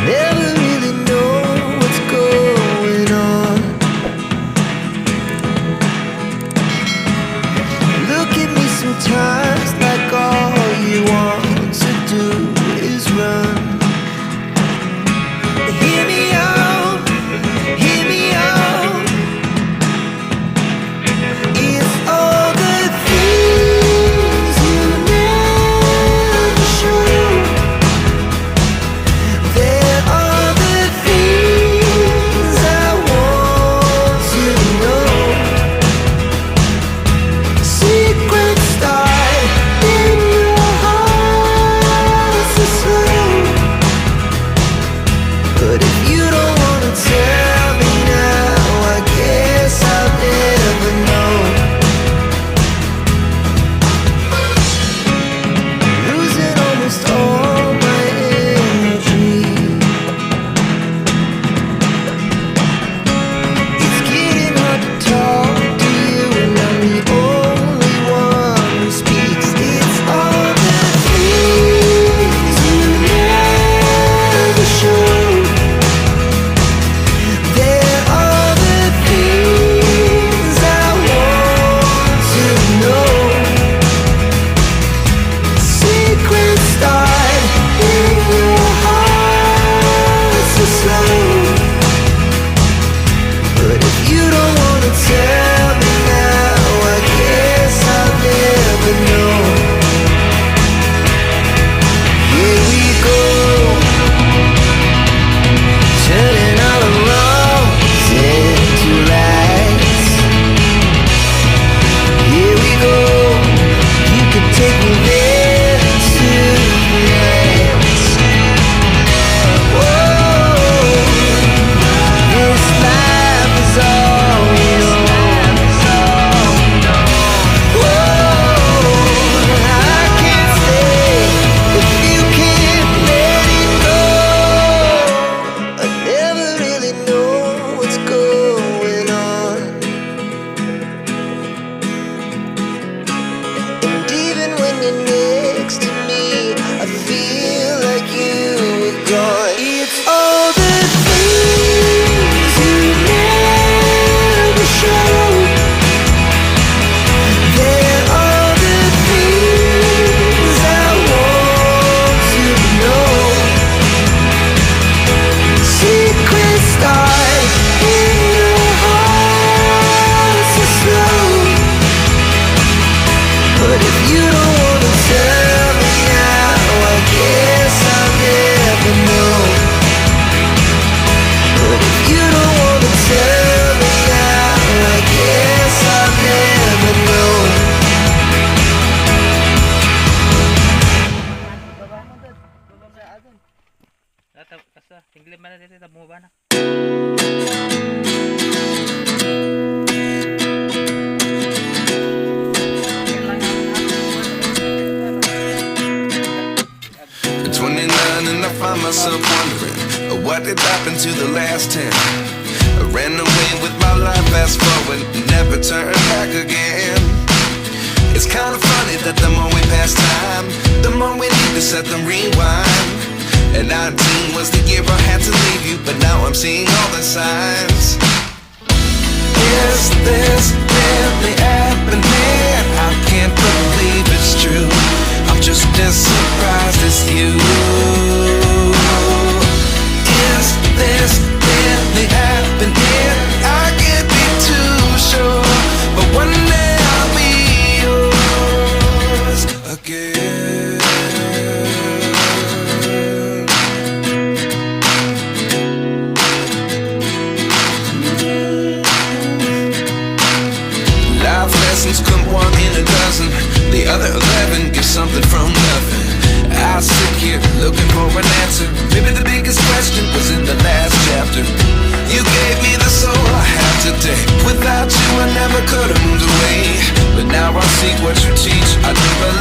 Never really know what's going on. Look at me sometimes like all you want to do is run. Hear me out, hear me out. It's all the things you never show. There are the things I want to know. Secrets start in your heart so slow. But if you don't wanna tell me now, I guess I'll never know. Losing almost all my energy. It's getting hard to talk to you, and I'm the only one who speaks. It's all the things you never show. There are the things I want to know. Secrets start in your heart so slow. But if you don't wanna tell me now, I guess I'll never know. Here we go, turning all the wrongs into rights. Here we go, you can take me there tonight. Whoa, this life is all we know. Whoa, I can't stay if you can't let it go. I never really know what's going on. And even when you're next to me, I feel like you were gone. It's all the things you never show. There are the things I want to know. Secrets start in your heart so slow. But if you don't wanna tell me now, I guess I'll never know. But if you don't wanna tell me now, I guess I'll never know. Baba mo dun. Baba mo sa adun. Kasa, tinglim man na dito, tabo mo ba na? At 29 and I find myself wondering, what did happen to the last 10? I ran away with my life, fast forward, never turn back again. It's kind of funny that the more we pass time, the more we need to set them rewind. And 19 was the year I had to leave you, but now I'm seeing all the signs. Is this really happening? I can't believe it's true. I'm just as surprised as you. Is this really happening? I can't be too sure, but one day I'll be yours again. Life lessons come one in a dozen. The other 11 give something from nothing. I sit here looking for an answer. Maybe the biggest question was in the last chapter. You gave me the soul I have today. Without you I never could have moved away. But now I see what you teach. I do believe